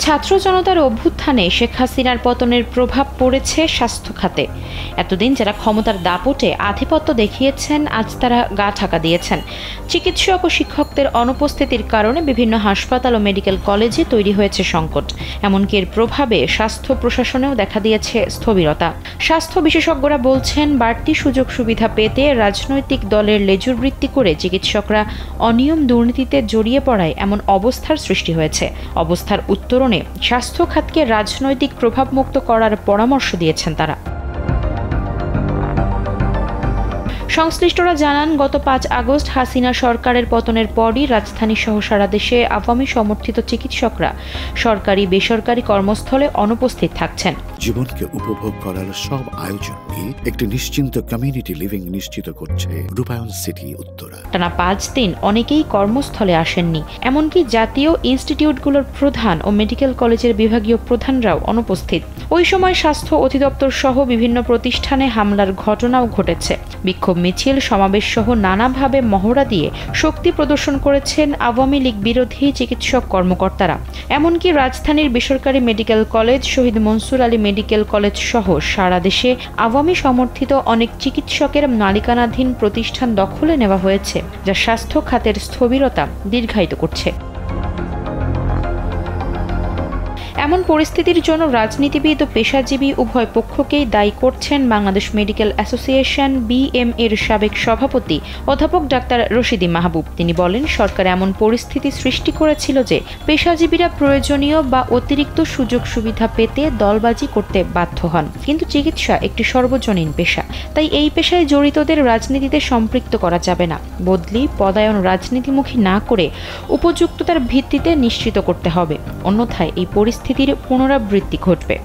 ছাত্র জনতার অভ্যুত্থানে শেখ হাসিনার পতনের প্রভাব পড়েছে স্বাস্থ্য খাতে। এতদিন যারা ক্ষমতার দাপটে আধিপত্য দেখিয়েছেন, আজ তারা গা ঢাকা দিয়েছেন। চিকিৎসক ও শিক্ষকদের অনুপস্থিতির কারণে বিভিন্ন হাসপাতাল ও মেডিকেল কলেজে তৈরি হয়েছে সংকট। এমনকি এর প্রভাবে স্বাস্থ্য প্রশাসনেও দেখা দিয়েছে স্থবিরতা। স্বাস্থ্য বিশেষজ্ঞরা বলছেন, বাড়তি সুযোগ সুবিধা পেতে রাজনৈতিক দলের লেজুরবৃত্তি করে চিকিৎসকরা অনিয়ম দুর্নীতিতে জড়িয়ে পড়ায় এমন অবস্থার সৃষ্টি হয়েছে। অবস্থার উত্তরণে স্বাস্থ্য খাতকে রাজনৈতিক প্রভাবমুক্ত করার পরামর্শ দিয়েছেন তারা। সংশ্লিষ্টরা জানান, গত 5 আগস্ট হাসিনা সরকারের পতনের পরই রাজধানী সহ সারা দেশে আওয়ামী সমর্থিত চিকিৎসকরা সরকারি বেসরকারি কর্মস্থলে অনুপস্থিত থাকছেন। জীবনকে উপভোগ করার সব আয়োজন নিয়ে একটি নিশ্চিন্ত কমিউনিটি লিভিং নিশ্চিত করছে রূপায়ণ সিটি উত্তরা। টানা 5 দিন অনেকেই কর্মস্থলে আসেননি। এমনকি জাতীয় ইনস্টিটিউটগুলোর প্রধান ও মেডিকেল কলেজের বিভাগীয় প্রধানরাও অনুপস্থিত। ওই সময় স্বাস্থ্য অধিদপ্তর সহ বিভিন্ন প্রতিষ্ঠানে হামলার ঘটনাও ঘটেছে। বিক্ষোভ মিছিল, সমাবেশ সহ নানাভাবে মহড়া দিয়ে শক্তি প্রদর্শন করেছেন আওয়ামী লীগ বিরোধী চিকিৎসক কর্মকর্তারা। এমনকি রাজধানীর বেসরকারি মেডিকেল কলেজ, শহীদ মনসুর আলী মেডিকেল কলেজ সহ সারা দেশে আওয়ামী সমর্থিত অনেক চিকিৎসকের মালিকানাধীন প্রতিষ্ঠান দখলে নেওয়া হয়েছে, যা স্বাস্থ্য খাতের স্থবিরতা দীর্ঘায়িত করছে। এমন পরিস্থিতির জন্য রাজনীতিবিদ ও পেশাজীবী উভয় পক্ষকেই দায়ী করছেন বাংলাদেশ মেডিকেল অ্যাসোসিয়েশন BM এর সাবেক সভাপতি অধ্যাপক ডাক্তার রশিদী মাহবুব। তিনি বলেন, সরকার এমন পরিস্থিতি সৃষ্টি করেছিল যে পেশাজীবীরা প্রয়োজনীয় বা অতিরিক্ত সুযোগ সুবিধা পেতে দলবাজি করতে বাধ্য হন। কিন্তু চিকিৎসা একটি সর্বজনীন পেশা, তাই এই পেশায় জড়িতদের রাজনীতিতে সম্পৃক্ত করা যাবে না। বদলি, পদায়ন রাজনীতিমুখী না করে উপযুক্ততার ভিত্তিতে নিশ্চিত করতে হবে, অন্যথায় এই পরিস্থিতির পুনরাবৃত্তি ঘটবে।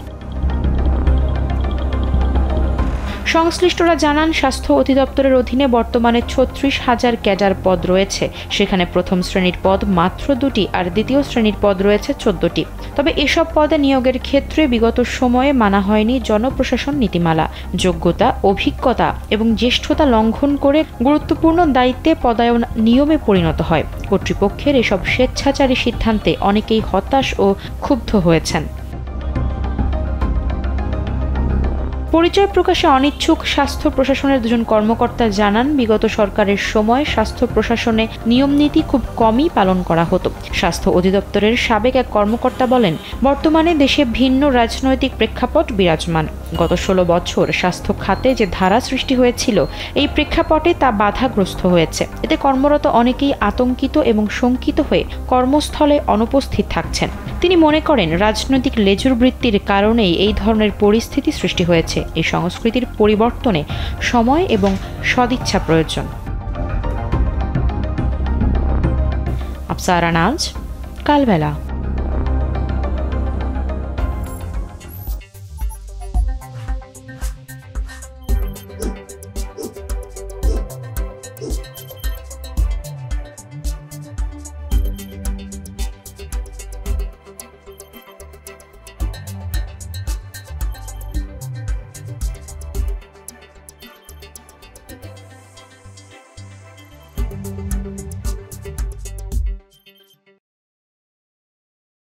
সংশ্লিষ্টরা জানান, স্বাস্থ্য অধিদপ্তরের অধীনে বর্তমানে 36,000 ক্যাডার পদ রয়েছে। সেখানে প্রথম শ্রেণীর পদ মাত্র 2টি আর দ্বিতীয় শ্রেণীর পদ রয়েছে 14টি। তবে এসব পদে নিয়োগের ক্ষেত্রে বিগত সময়ে মানা হয়নি জনপ্রশাসন নীতিমালা। যোগ্যতা, অভিজ্ঞতা এবং জ্যেষ্ঠতা লঙ্ঘন করে গুরুত্বপূর্ণ দায়িত্বে পদায়ন নিয়মে পরিণত হয়। কর্তৃপক্ষের এসব স্বেচ্ছাচারী সিদ্ধান্তে অনেকেই হতাশ ও ক্ষুব্ধ হয়েছেন। পরিচয় প্রকাশে অনিচ্ছুক স্বাস্থ্য প্রশাসনের 2জন কর্মকর্তা জানান, বিগত সরকারের সময় স্বাস্থ্য প্রশাসনে নিয়মনীতি খুব কমই পালন করা হতো। স্বাস্থ্য অধিদপ্তরের সাবেক এক কর্মকর্তা বলেন, বর্তমানে দেশে ভিন্ন রাজনৈতিক প্রেক্ষাপট বিরাজমান। গত 16 বছর স্বাস্থ্য খাতে যে ধারা সৃষ্টি হয়েছিল, এই প্রেক্ষাপটে তা বাধাগ্রস্ত হয়েছে। এতে কর্মরত অনেকেই আতঙ্কিত এবং শঙ্কিত হয়ে কর্মস্থলে অনুপস্থিত থাকছেন। তিনি মনে করেন, রাজনৈতিক লেজুরবৃত্তির কারণেই এই ধরনের পরিস্থিতি সৃষ্টি হয়েছে। এই সংস্কৃতির পরিবর্তনে সময় এবং সদিচ্ছা প্রয়োজন। আফসারা নাজ, কালবেলা।